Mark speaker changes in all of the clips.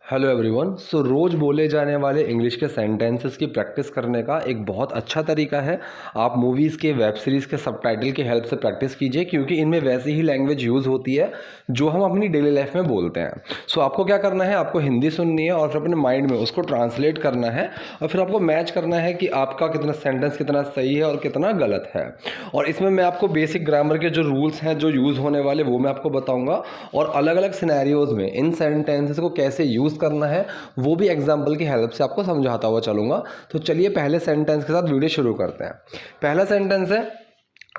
Speaker 1: Hello everyone. सो रोज़ बोले जाने वाले इंग्लिश के सेंटेंसेस की प्रैक्टिस करने का एक बहुत अच्छा तरीका है। आप मूवीज़ के, वेब सीरीज़ के सबटाइटल की हेल्प से प्रैक्टिस कीजिए, क्योंकि इनमें वैसी ही लैंग्वेज यूज़ होती है जो हम अपनी डेली लाइफ में बोलते हैं। सो आपको क्या करना है, आपको हिंदी सुननी है और फिर अपने माइंड में उसको ट्रांसलेट करना है और फिर आपको मैच करना है कि आपका कितना सेंटेंस कितना सही है और कितना गलत है। और इसमें मैं आपको बेसिक ग्रामर के जो रूल्स हैं जो यूज़ होने वाले वो मैं आपको बताऊँगा, और अलग अलग सिनेरियोज़ में इन सेंटेंसेस को कैसे यूज़ करना है वो भी एग्जाम्पल की हेल्प से आपको समझाता हुआ चलूँगा। तो चलिए पहले सेंटेंस के साथ वीडियो शुरू करते हैं। पहला सेंटेंस है,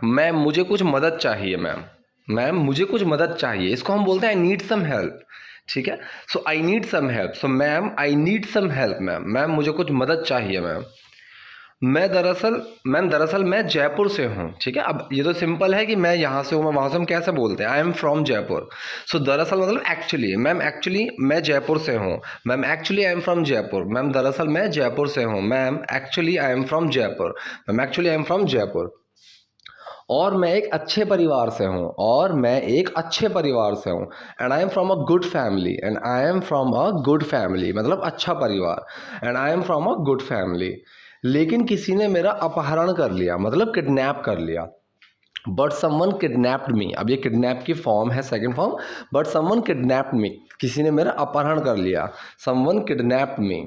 Speaker 1: मैम मुझे कुछ मदद चाहिए। मैम मुझे कुछ मदद चाहिए, इसको हम बोलते हैं आई नीड सम हेल्प। ठीक है, so I need some help. So ma'am I need some help. Ma'am मुझे कुछ मदद चाहिए। मैम दरअसल मैं जयपुर से हूँ। ठीक है, अब ये तो सिंपल है कि मैं यहाँ से हूँ, मैं वहाँ से, हम कैसे बोलते हैं, आई एम फ्रॉम जयपुर। सो दरअसल मतलब एक्चुअली, मैम एक्चुअली मैं जयपुर से हूँ। Ma'am actually I am from Jaipur. Ma'am दरअसल मैं जयपुर से हूँ। Ma'am actually I am from Jaipur. Ma'am actually I am from Jaipur. और मैं एक अच्छे परिवार से हूँ। और मैं एक अच्छे परिवार से हूँ। And I am from a good family. And I am from a good family मतलब अच्छा परिवार। And I am from a good family. लेकिन किसी ने मेरा अपहरण कर लिया, मतलब किडनैप कर लिया। बट समवन किडनैप्ड मी, अब ये किडनैप की फॉर्म है, second form. But someone kidnapped me, किसी ने मेरा अपहरण कर लिया। Someone kidnapped me.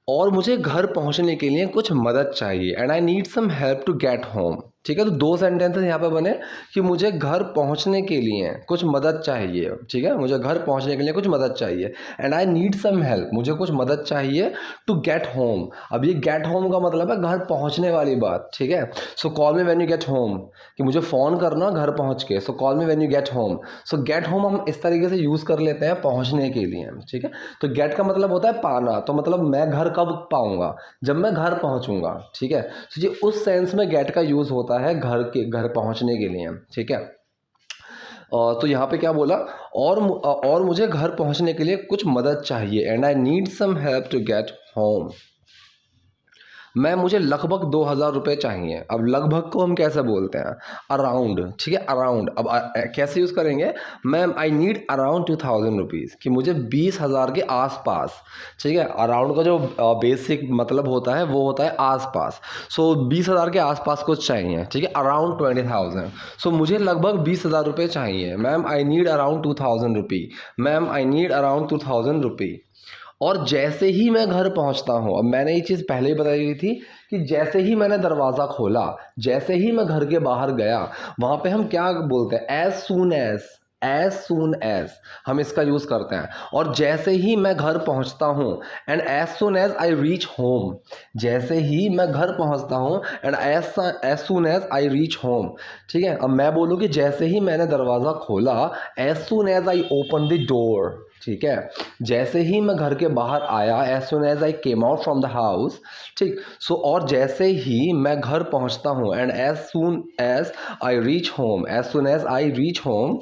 Speaker 1: और मुझे घर पहुंचने के लिए कुछ मदद चाहिए। And I need some help to get home. ठीक है, तो दो सेंटेंसेस यहाँ पे बने कि मुझे घर पहुंचने के लिए कुछ मदद चाहिए। ठीक है, मुझे घर पहुंचने के लिए कुछ मदद चाहिए। And I need some help, मुझे कुछ मदद चाहिए टू गेट होम। अब ये गेट होम का मतलब है घर पहुंचने वाली बात। ठीक है, so call me when you get home, कि मुझे फ़ोन करना घर पहुंच के। So call me when you get home. So get home हम इस तरीके से यूज़ कर लेते हैं पहुंचने के लिए। ठीक है, तो गेट का मतलब होता है पाना, तो मतलब मैं घर कब पाऊंगा, जब मैं घर पहुंचूंगा। ठीक है, तो ये उस सेंस में गेट का यूज़ होता है घर पहुंचने के लिए। ठीक है, तो यहाँ पे क्या बोला, और मुझे घर पहुंचने के लिए कुछ मदद चाहिए। And I need some help to get home. मुझे लगभग 2,000 रुपये चाहिए। अब लगभग को हम कैसे बोलते हैं, अराउंड। ठीक है, अराउंड। अब कैसे यूज़ करेंगे, ma'am I need around 2,000 rupees, कि मुझे 20,000 के आसपास। ठीक है, अराउंड का जो बेसिक मतलब होता है वो होता है आसपास। सो 20,000 के आसपास कुछ चाहिए। ठीक है, अराउंड 20,000। सो मुझे लगभग 20,000 रुपये चाहिए। Ma'am I need around 2,000 rupee. Ma'am I need around 2,000 रुपी। और जैसे ही मैं घर पहुंचता हूं, अब मैंने ये चीज़ पहले ही बताई गई थी कि जैसे ही मैंने दरवाज़ा खोला, जैसे ही मैं घर के बाहर गया, वहाँ पे हम क्या बोलते हैं, एज सून एज हम इसका यूज़ करते हैं। और जैसे ही मैं घर पहुंचता हूँ, and as soon as I reach home. जैसे ही मैं घर पहुंचता हूँ, and as soon as I reach home. ठीक है, अब मैं बोलूँ कि जैसे ही मैंने दरवाज़ा खोला, as soon as I open the door. ठीक है, जैसे ही मैं घर के बाहर आया, as soon as I came out from the house. ठीक, सो और जैसे ही मैं घर पहुंचता हूँ, and as soon as I reach home, as soon as I reach home,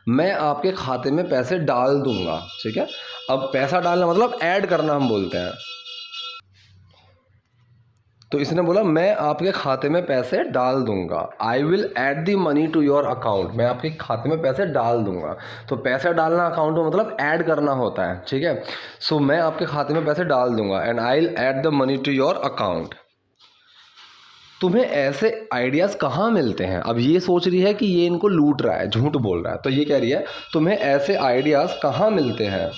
Speaker 1: मैं आपके खाते में पैसे डाल दूंगा। ठीक है, अब पैसा डालना मतलब ऐड करना हम बोलते हैं। तो इसने बोला मैं आपके खाते में पैसे डाल दूंगा। I will add the money to your account, मैं आपके खाते में पैसे डाल दूंगा। तो पैसा डालना अकाउंट में मतलब ऐड करना होता है। ठीक है, सो मैं आपके खाते में पैसे डाल दूंगा। And I will add the money to your account. तुम्हें ऐसे आइडियाज़ कहाँ मिलते हैं। अब ये सोच रही है कि ये इनको लूट रहा है, झूठ बोल रहा है, तो ये कह रही है तुम्हें ऐसे आइडियाज़ कहाँ मिलते हैं।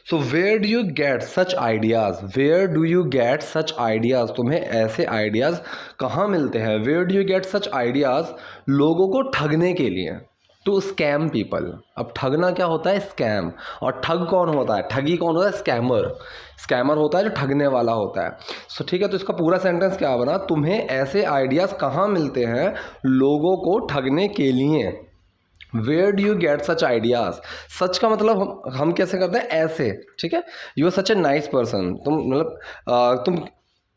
Speaker 1: So where do you get such ideas, where do you get such ideas, तुम्हें ऐसे आइडियाज़ कहाँ मिलते हैं। Where do you get such ideas, लोगों को ठगने के लिए, टू स्कैम पीपल। अब ठगना क्या होता है, स्कैम। और ठग कौन होता है, ठगी कौन होता है, स्कैमर। स्कैमर होता है जो ठगने वाला होता है। सो ठीक है, तो इसका पूरा सेंटेंस क्या बना, तुम्हें ऐसे आइडियाज़ कहाँ मिलते हैं लोगों को ठगने के लिए। Where do you get such ideas, such का मतलब हम कैसे करते हैं, ऐसे। ठीक है, you are such a nice person, तुम मतलब तुम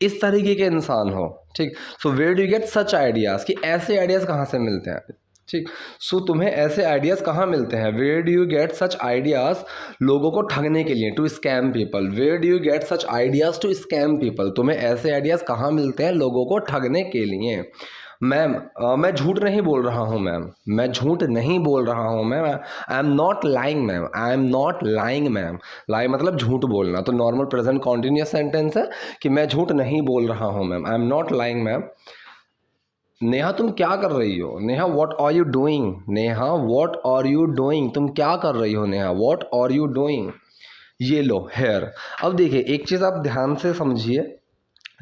Speaker 1: इस तरीके के इंसान हो। ठीक, so where do you get such ideas, कि ऐसे आइडियाज़ कहाँ से मिलते हैं। ठीक, सो तुम्हें ऐसे आइडियाज़ कहाँ मिलते हैं। Where do you get such ideas, लोगों को ठगने के लिए, to scam people. Where do you get such ideas to scam people, तुम्हें ऐसे आइडियाज़ कहाँ मिलते हैं लोगों को ठगने के लिए। मैम मैं झूठ नहीं बोल रहा हूँ मैम, मैं झूठ नहीं बोल रहा हूँ ma'am, I am not lying ma'am, I am not lying ma'am. Lie मतलब झूठ बोलना, तो नॉर्मल प्रेजेंट कॉन्टिन्यूस सेंटेंस है कि मैं झूठ नहीं बोल रहा हूँ ma'am, I am not lying ma'am. Neha तुम क्या कर रही हो? Neha what are you doing? Neha what are you doing? तुम क्या कर रही हो Neha? What are you doing? ये लो हेयर। अब देखिए एक चीज़ आप ध्यान से समझिए,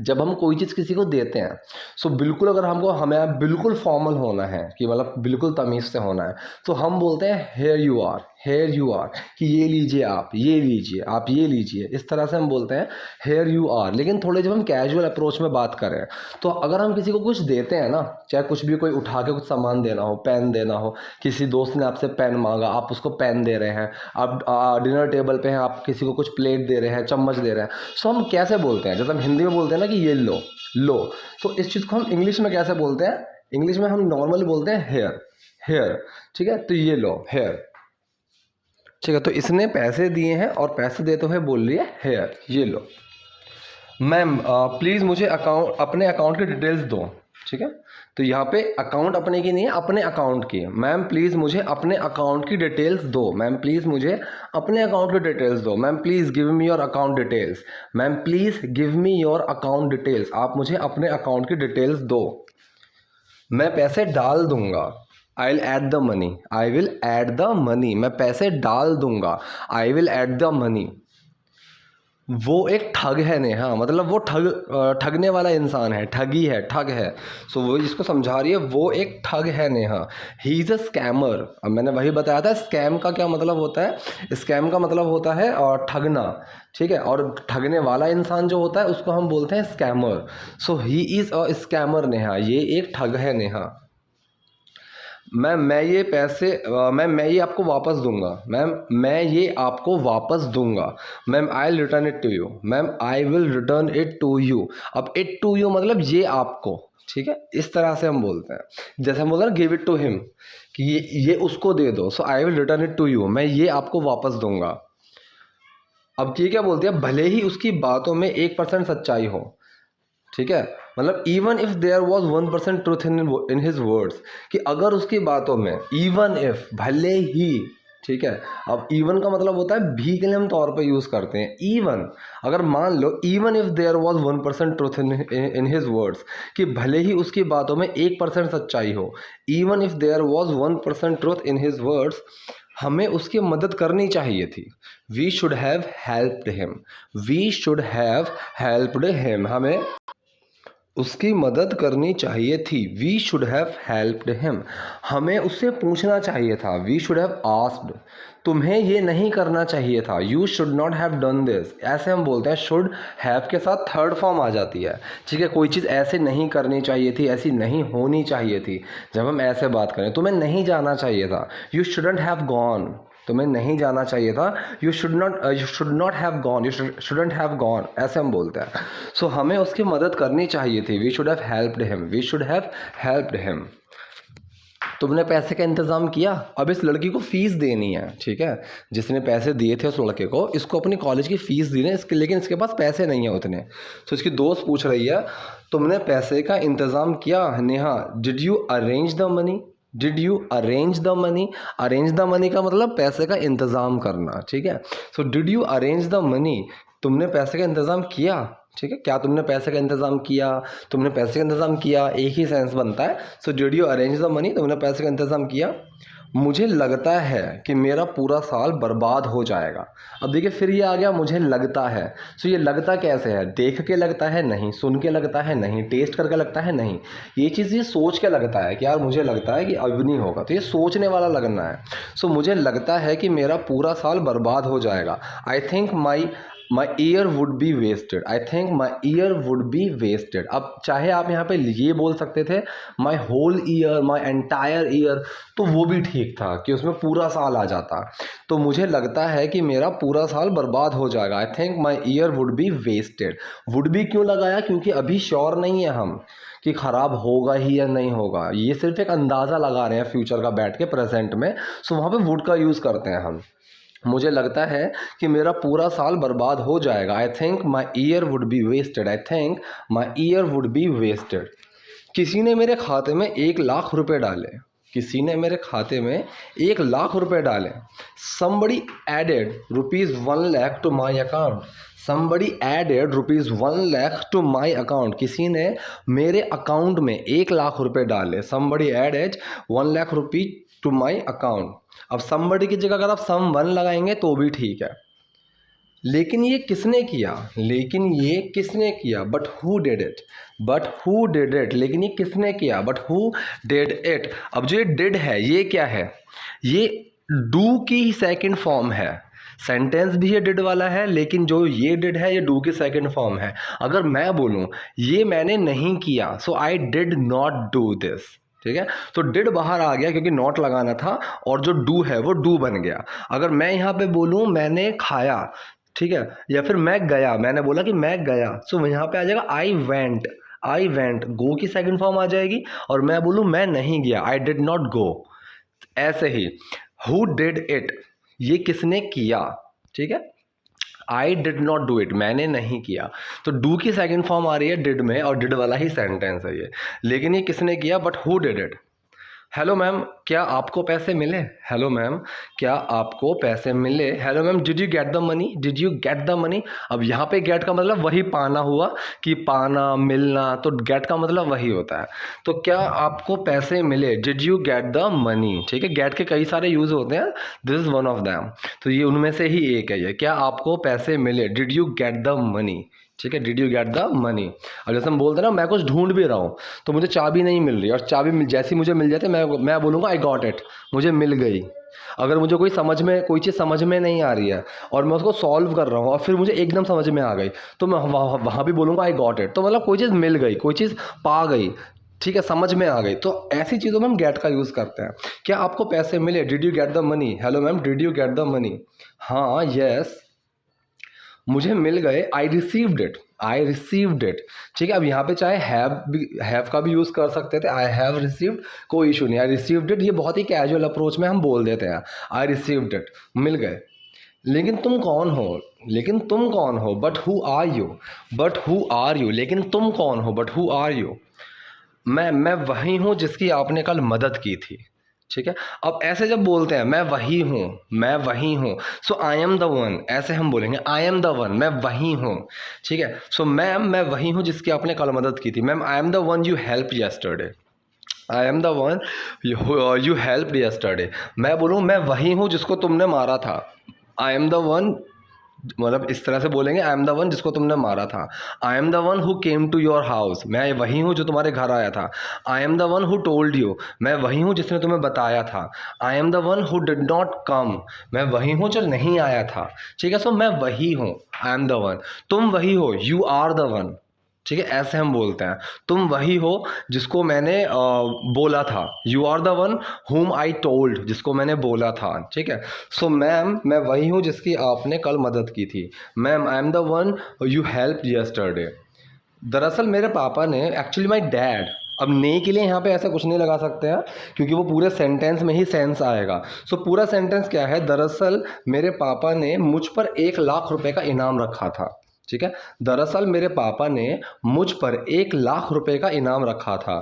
Speaker 1: जब हम कोई चीज़ किसी को देते हैं, सो बिल्कुल अगर हमको हमें बिल्कुल फॉर्मल होना है कि मतलब बिल्कुल तमीज़ से होना है, तो हम बोलते हैं here you are, here you are, कि ये लीजिए आप, ये लीजिए आप, ये लीजिए, इस तरह से हम बोलते हैं हेयर यू आर। लेकिन थोड़े जब हम कैजुअल अप्रोच में बात करें, तो अगर हम किसी को कुछ देते हैं ना, चाहे कुछ भी, कोई उठा के कुछ सामान देना हो, पेन देना हो, किसी दोस्त ने आपसे पेन मांगा, आप उसको पेन दे रहे हैं, आप डिनर टेबल पे हैं, आप किसी को कुछ प्लेट दे रहे हैं, चम्मच दे रहे हैं, सो हम कैसे बोलते हैं? जैसे हम हिंदी में बोलते हैं ना कि ये लो, लो, तो इस चीज़ को हम इंग्लिश में कैसे बोलते हैं? इंग्लिश में हम नॉर्मली बोलते हैं हेयर, हेयर, ठीक है? तो ये लो हेयर, ठीक है? तो इसने पैसे दिए हैं और पैसे देते हुए बोल रही है हेयर, ये लो। मैम प्लीज़ मुझे अपने अकाउंट की डिटेल्स दो, ठीक है? तो यहाँ पे अकाउंट अपने की नहीं है, अपने अकाउंट की। मैम प्लीज़ मुझे अपने अकाउंट की डिटेल्स दो, मैम प्लीज़ मुझे अपने अकाउंट की डिटेल्स दो, ma'am please give me your account details, ma'am please give me your account details, आप मुझे अपने अकाउंट की डिटेल्स दो। मैं पैसे डाल दूंगा, I will add the money, I will add the money, मैं पैसे डाल दूंगा, I will add the money. वो एक ठग है नेहा, मतलब वो ठगने वाला इंसान है, ठगी है, ठग है। सो वो इसको समझा रही है वो एक ठग है Neha, he is a scammer. अब मैंने वही बताया था स्कैम का क्या मतलब होता है। स्कैम का मतलब होता है और ठगना, ठीक है? और ठगने वाला इंसान जो होता है उसको हम बोलते हैं scammer. So he is a scammer Neha, ये एक ठग है नेहा। मैम मैं ये पैसे मैम मैं ये आपको वापस दूंगा, मैम मैं ये आपको वापस दूंगा, ma'am I will return it to you, ma'am I will return it to you. अब इट टू यू मतलब ये आपको, ठीक है? इस तरह से हम बोलते हैं। जैसे हम बोलते हैं गिव इट टू हिम, कि ये उसको दे दो, so I will return it to you, मैं ये आपको वापस दूंगा। अब ये क्या बोलते हैं? भले ही उसकी बातों में 1% सच्चाई हो, ठीक है? मतलब even if there was 1% truth in his words, कि अगर उसकी बातों में, इवन इफ, भले ही, ठीक है? अब इवन का मतलब होता है भी के लिए हम तौर पे यूज़ करते हैं। इवन, अगर मान लो even if there was 1% truth in his words, कि भले ही उसकी बातों में 1% सच्चाई हो, even if there was 1% truth in his words, हमें उसकी मदद करनी चाहिए थी। We should have helped him, we should have helped him, हमें उसकी मदद करनी चाहिए थी। We should have helped him, हमें उससे पूछना चाहिए था। वी शुड हैव आस्क्ड, तुम्हें ये नहीं करना चाहिए था। You should not have done this, ऐसे हम बोलते हैं। शुड हैव के साथ थर्ड फॉर्म आ जाती है, ठीक है? कोई चीज़ ऐसे नहीं करनी चाहिए थी, ऐसी नहीं होनी चाहिए थी, जब हम ऐसे बात करें। तुम्हें नहीं जाना चाहिए था, यू शुडंट हैव गॉन, तुम्हें नहीं जाना चाहिए था। You should not have gone, you shouldn't have gone, ऐसे हम बोलते हैं। सो हमें उसकी मदद करनी चाहिए थी। We should have helped him, we should have helped him. तुमने पैसे का इंतज़ाम किया? अब इस लड़की को फ़ीस देनी है, ठीक है? जिसने पैसे दिए थे उस लड़के को, इसको अपनी कॉलेज की फ़ीस देनी है इसके, लेकिन इसके पास पैसे नहीं है उतने। तो इसकी दोस्त पूछ रही है तुमने पैसे का इंतज़ाम किया Neha? Did you arrange the money? Did you arrange the money? Arrange the money का मतलब पैसे का इंतज़ाम करना, ठीक है? So did you arrange the money, तुमने पैसे का इंतज़ाम किया, ठीक है? क्या तुमने पैसे का इंतज़ाम किया? तुमने पैसे का इंतज़ाम किया, एक ही सेंस बनता है। So did you arrange the money, तुमने पैसे का इंतज़ाम किया। मुझे लगता है कि मेरा पूरा साल बर्बाद हो जाएगा। अब देखिए फिर ये आ गया मुझे लगता है। सो ये लगता कैसे है? देख के लगता है? नहीं। सुन के लगता है? नहीं। टेस्ट करके लगता है? नहीं। ये चीज़ ये सोच के लगता है कि यार मुझे लगता है कि अब नहीं होगा, तो ये सोचने वाला लगना है। सो मुझे लगता है कि मेरा पूरा साल बर्बाद हो जाएगा। I think my year would be wasted, I think my year would be wasted. अब चाहे आप यहाँ पे ये बोल सकते थे my whole year, my entire year, तो वो भी ठीक था कि उसमें पूरा साल आ जाता। तो मुझे लगता है कि मेरा पूरा साल बर्बाद हो जाएगा। I think my year would be wasted. Would be क्यों लगाया? क्योंकि अभी श्योर नहीं है हम कि ख़राब होगा ही या नहीं होगा। ये सिर्फ एक अंदाज़ा लगा रहे हैं फ्यूचर का बैठ के प्रेजेंट में। सो वहाँ पे वुड का यूज़ करते हैं हम। मुझे लगता है कि मेरा पूरा साल बर्बाद हो जाएगा। I think my year would be wasted, I think my year would be wasted. किसी ने मेरे खाते में 1,00,000 रुपए डाले, किसी ने मेरे खाते में 1,00,000 रुपए डाले। Somebody added ₹1,00,000 to my account. Somebody added ₹1,00,000 to my account. किसी ने मेरे अकाउंट में 1,00,000 रुपए डाले। Somebody added ₹1,00,000 to my account. अब somebody की जगह अगर आप someone लगाएंगे तो भी ठीक है, लेकिन ये किसने किया, लेकिन ये किसने किया, but who did it, but who did it, लेकिन ये किसने किया, बट हु डिड इट। अब जो ये डिड है ये क्या है, ये डू की सेकंड फॉर्म है। सेंटेंस भी ये डिड वाला है, लेकिन जो ये डिड है ये डू की सेकंड फॉर्म है। अगर मैं बोलूँ ये मैंने नहीं किया, so I did not do this, ठीक है। तो डिड बाहर आ गया क्योंकि नॉट लगाना था, और जो डू है वो डू बन गया। अगर मैं यहाँ पे बोलूँ मैंने खाया, ठीक है, या फिर मैं गया, मैंने बोला कि मैं गया, सो यहाँ पे आ जाएगा आई वेंट, आई वेंट, गो की सेकंड फॉर्म आ जाएगी। और मैं बोलूँ मैं नहीं गया, आई डिड नॉट गो। ऐसे ही हु डिड इट, ये किसने किया, ठीक है। आई डिड नॉट डू इट, मैंने नहीं किया। तो डू की सेकंड फॉर्म आ रही है डिड में, और डिड वाला ही सेंटेंस है ये, लेकिन ये किसने किया, but who did it. Hello ma'am, क्या आपको पैसे मिले, हेलो मैम क्या आपको पैसे मिले, hello ma'am did you get the money, did you get the money. अब यहाँ पे गेट का मतलब वही पाना हुआ, कि पाना मिलना, तो गेट का मतलब वही होता है। तो क्या आपको पैसे मिले, did you get the money, ठीक है। गेट के कई सारे यूज़ होते हैं, this is one of them, तो ये उनमें से ही एक है ये, क्या आपको पैसे मिले, did you get the money, ठीक है, did you get the money. अब जैसे हम बोलते हैं ना, मैं कुछ ढूंढ भी रहा हूँ तो मुझे चाबी नहीं मिल रही, और चाबी जैसी मुझे मिल जाती है मैं बोलूँगा आई गॉट इट, मुझे मिल गई। अगर मुझे कोई चीज़ समझ में नहीं आ रही है और मैं उसको सॉल्व कर रहा हूँ और फिर मुझे एकदम समझ में आ गई, तो मैं वहाँ भी बोलूँगा आई गॉट इट। तो मतलब कोई चीज़ मिल गई, कोई चीज़ पा गई, ठीक है, समझ में आ गई। तो ऐसी चीज़ों में हम गेट का यूज़ करते हैं। क्या आपको पैसे मिले, did you get the money, hello ma'am did you get the money. हाँ, यस, मुझे मिल गए, I received it, I received it, ठीक है। अब यहाँ पे चाहे हैव का भी यूज़ कर सकते थे, आई हैव रिसीव्ड, कोई इशू नहीं, आई रिसीव्ड इट, ये बहुत ही कैजुअल अप्रोच में हम बोल देते हैं, आई रिसीव्ड इट, मिल गए। लेकिन तुम कौन हो, लेकिन तुम कौन हो, but who are you, but who are you, लेकिन तुम कौन हो, बट हु आर यू। मैं वही हूँ जिसकी आपने कल मदद की थी, ठीक है। अब ऐसे जब बोलते हैं मैं वही हूँ, मैं वही हूँ, सो आई एम द वन, ऐसे हम बोलेंगे आई एम द वन, मैं वही हूँ, ठीक है। सो मैम मैं वही हूँ जिसकी आपने कल मदद की थी। Ma'am I am the one you help yesterday, I am the one you help yesterday. मैं बोलूँ मैं वही हूँ जिसको तुमने मारा था, आई एम द वन, मतलब इस तरह से बोलेंगे आई एम द वन जिसको तुमने मारा था। I am the one who came to your house, मैं वही हूँ जो तुम्हारे घर आया था। I am the one who told you, मैं वही हूँ जिसने तुम्हें बताया था। I am the one who did not come, मैं वही हूँ जो नहीं आया था, ठीक है। सो मैं वही हूँ, आई एम द वन। तुम वही हो, यू आर द वन, ठीक है, ऐसे हम बोलते हैं। तुम वही हो जिसको मैंने बोला था, यू आर द वन हुम आई टोल्ड, जिसको मैंने बोला था, ठीक है। सो मैम मैं वही हूँ जिसकी आपने कल मदद की थी। Ma'am I am the one you help yesterday. दरअसल मेरे पापा ने, एक्चुअली माई डैड, अब ने के लिए यहाँ पे ऐसा कुछ नहीं लगा सकते हैं क्योंकि वो पूरे सेंटेंस में ही सेंस आएगा। सो पूरा सेंटेंस क्या है, दरअसल मेरे पापा ने मुझ पर 1,00,000 रुपए का इनाम रखा था, ठीक है। दरअसल मेरे पापा ने मुझ पर 1,00,000 रुपए का इनाम रखा था।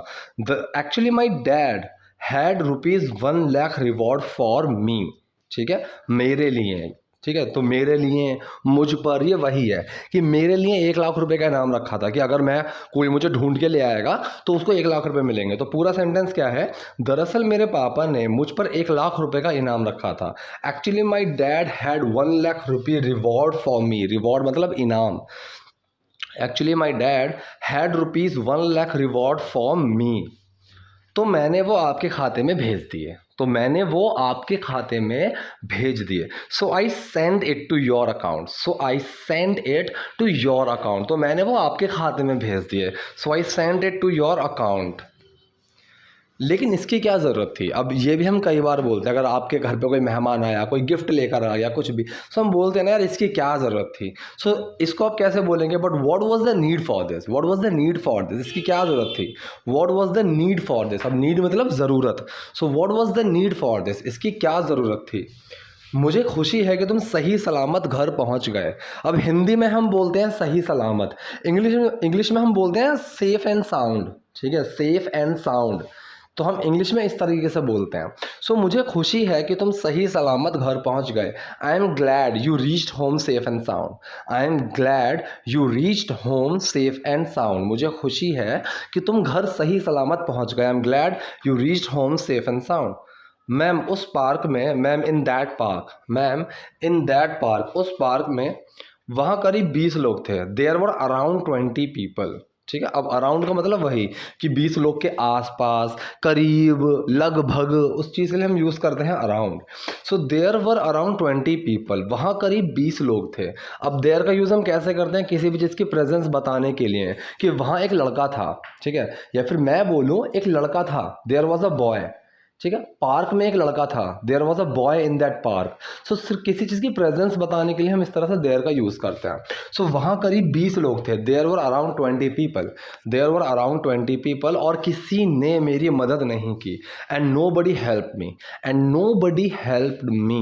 Speaker 1: Actually my dad had ₹1,00,000 reward for me, ठीक है, मेरे लिए, ठीक है। तो मेरे लिए, मुझ पर, ये वही है कि मेरे लिए 1,00,000 रुपए का इनाम रखा था कि अगर मैं, कोई मुझे ढूंढ के ले आएगा तो उसको 1,00,000 रुपए मिलेंगे। तो पूरा सेंटेंस क्या है, दरअसल मेरे पापा ने मुझ पर 1,00,000 रुपए का इनाम रखा था। एक्चुअली माई डैड हैड 1,00,000 रुपये रिवॉर्ड फॉर मी, रिवॉर्ड मतलब इनाम। Actually my dad had ₹1,00,000 reward for me. तो मैंने वो आपके खाते में भेज दिए, तो मैंने वो आपके खाते में भेज दिए। So I send it to your account, so I send it to your account, तो मैंने वो आपके खाते में भेज दिए। So I send it to your account. लेकिन इसकी क्या ज़रूरत थी। अब ये भी हम कई बार बोलते हैं, अगर आपके घर पे कोई मेहमान आया, कोई गिफ्ट लेकर आया, कुछ भी, सो हम बोलते हैं ना यार इसकी क्या ज़रूरत थी। सो इसको आप कैसे बोलेंगे, but what was the need for this, what was the need for this, इसकी क्या ज़रूरत थी, what was the need for this. अब नीड मतलब ज़रूरत, so what was the need for this, इसकी क्या ज़रूरत थी। मुझे खुशी है कि तुम सही सलामत घर पहुंच गए। अब हिंदी में हम बोलते हैं सही सलामत, इंग्लिश में हम बोलते हैं सेफ एंड साउंड, ठीक है, सेफ एंड साउंड, तो हम इंग्लिश में इस तरीके से बोलते हैं। सो मुझे खुशी है कि तुम सही सलामत घर पहुंच गए। I am glad you reached home safe and sound. I am glad you reached home safe and sound. मुझे खुशी है कि तुम घर सही सलामत पहुंच गए। I am glad you reached home safe and sound. Ma'am उस पार्क में, ma'am in that park, ma'am in that park, उस पार्क में वहाँ करीब 20 लोग थे। There were around 20 people. ठीक है, अब अराउंड का मतलब वही कि 20 लोग के आसपास, करीब, लगभग, उस चीज़ के लिए हम यूज़ करते हैं around. So there were around 20 people, वहाँ करीब 20 लोग थे। अब देयर का यूज़ हम कैसे करते हैं किसी भी चीज़ की प्रेजेंस बताने के लिए, कि वहाँ एक लड़का था, ठीक है, या फिर मैं बोलूँ एक लड़का था, देयर वॉज अ बॉय, ठीक है, पार्क में एक लड़का था, there was a boy in that park. So सिर्फ किसी चीज़ की प्रेजेंस बताने के लिए हम इस तरह से देयर का यूज़ करते हैं। सो वहाँ करीब 20 लोग थे, there were around 20 people, there were around 20 people, और किसी ने मेरी मदद नहीं की। And nobody help me, and nobody helped me,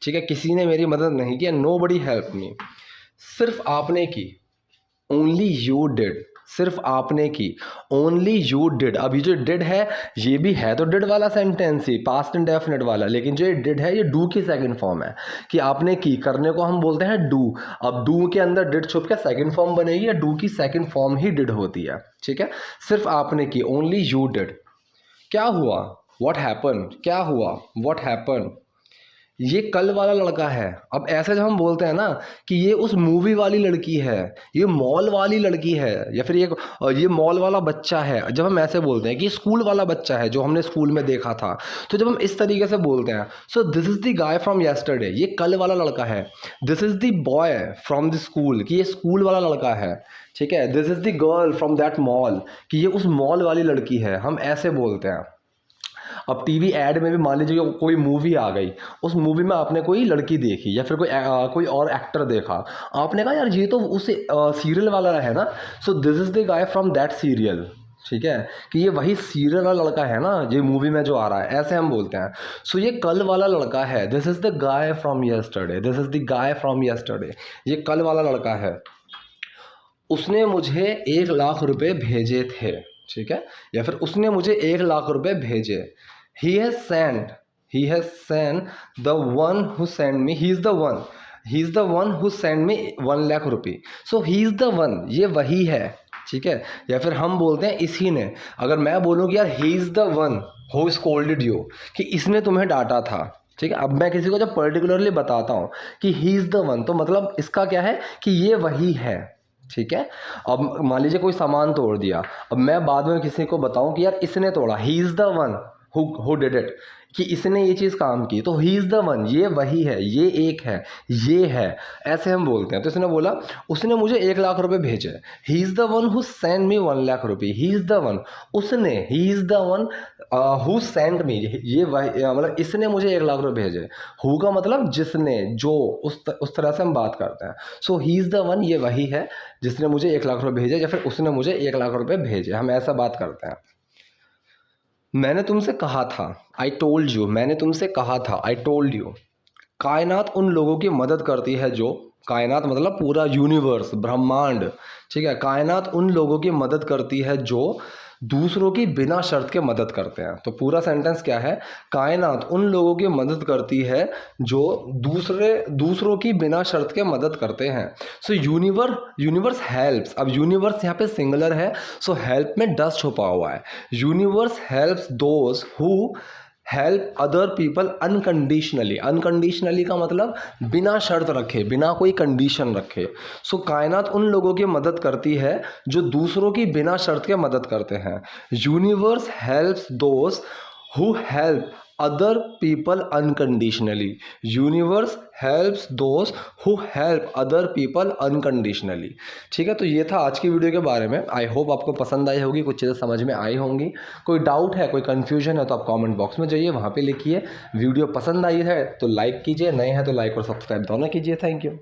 Speaker 1: ठीक है, किसी ने मेरी मदद नहीं की, and nobody help me, सिर्फ आपने की, ओनली यू डिड, सिर्फ आपने की, ओनली यू डिड। अब ये जो डिड है ये भी है तो डिड वाला सेंटेंस ही, पास्ट इंडेफिनिट वाला, लेकिन जो ये डिड है ये डू की सेकंड फॉर्म है, कि आपने की, करने को हम बोलते हैं डू। अब डू के अंदर डिड छुप के सेकंड फॉर्म बनेगी, या डू की सेकंड फॉर्म ही डिड होती है, ठीक है। सिर्फ आपने की, ओनली यू डिड। क्या हुआ, व्हाट हैपन, क्या हुआ, व्हाट हैपन, ये कल वाला लड़का है। अब ऐसे जब हम बोलते हैं ना कि ये उस मूवी वाली लड़की है, ये मॉल वाली लड़की है, या फिर ये मॉल वाला बच्चा है, जब हम ऐसे बोलते हैं कि ये स्कूल वाला बच्चा है जो हमने स्कूल में देखा था, तो जब हम इस तरीके से बोलते हैं, so this is the guy from yesterday, ये कल वाला लड़का है। This is the boy from the school, कि ये स्कूल वाला लड़का है, ठीक है। This is the girl from that mall, कि ये उस मॉल वाली लड़की है, हम ऐसे बोलते हैं। अब टीवी ऐड में भी मान लीजिए कोई मूवी आ गई, उस मूवी में आपने कोई लड़की देखी, या फिर कोई और एक्टर देखा, आपने कहा यार ये तो उस सीरियल वाला है ना, so this is the guy from that serial, ठीक है, कि ये वही सीरियल वाला लड़का है ना ये मूवी में जो आ रहा है, ऐसे हम बोलते हैं। सो ये कल वाला लड़का है, this is the guy from yesterday, this is the guy from yesterday, ये कल वाला लड़का है। उसने मुझे 1,00,000 रुपये भेजे थे, ठीक है, या फिर उसने मुझे 1,00,000 रुपये भेजे। He has send the one who send me, he is the one who send me 1,00,000 रुपये। सो ही इज़ द वन, ये वही है, ठीक है, या फिर हम बोलते हैं इसी ने। अगर मैं बोलूँ कि यार he is the one who scolded you, कि इसने तुम्हें डांटा था, ठीक है। अब मैं किसी को जब पर्टिकुलरली बताता हूँ कि ही इज़ द वन, तो मतलब इसका क्या है कि ये वही है, ठीक है। अब मान लीजिए कोई सामान तोड़ दिया, अब मैं बाद में किसी को बताऊं कि यार इसने तोड़ा, he is the one who did it, कि इसने ये चीज़ काम की, तो ही इज़ द वन, ये वही है, ये एक है, ये है, ऐसे हम बोलते हैं। तो इसने बोला उसने मुझे 1,00,000 रुपये भेजे, he is the one who send me 1,00,000 रुपये, ही इज़ द वन, उसने, he is the one who send me, ये वही, मतलब इसने मुझे 1,00,000 रुपये भेजे। हु का मतलब जिसने, जो, उस तरह से हम बात करते हैं। सो ही इज़ द वन, ये वही है जिसने मुझे 1,00,000 रुपये भेजे, या फिर उसने मुझे 1,00,000 रुपये भेजे, हम ऐसा बात करते हैं। मैंने तुमसे कहा था, आई टोल्ड यू, मैंने तुमसे कहा था, आई टोल्ड यू। कायनात उन लोगों की मदद करती है जो, कायनात मतलब पूरा यूनिवर्स, ब्रह्मांड, ठीक है, कायनात उन लोगों की मदद करती है जो दूसरों की बिना शर्त के मदद करते हैं। तो पूरा सेंटेंस क्या है, कायनात उन लोगों की मदद करती है जो दूसरों की बिना शर्त के मदद करते हैं। सो यूनिवर्स हेल्प्स, अब यूनिवर्स यहाँ पे सिंगुलर है, सो हेल्प में डस छुपा हुआ है। Universe helps those who help other people unconditionally, unconditionally का मतलब बिना शर्त रखे, बिना कोई कंडीशन रखे। सो कायनात उन लोगों की मदद करती है जो दूसरों की बिना शर्त के मदद करते हैं। Universe helps those who help other people unconditionally, universe helps those who help other people unconditionally, ठीक है। तो ये था आज की वीडियो के बारे में। आई होप आपको पसंद आई होगी, कुछ चीज़ें समझ में आई होंगी। कोई डाउट है, कोई कन्फ्यूजन है तो आप कमेंट बॉक्स में जाइए, वहाँ पे लिखिए। वीडियो पसंद आई है तो लाइक कीजिए, नए हैं तो लाइक और सब्सक्राइब दोनों कीजिए। Thank you.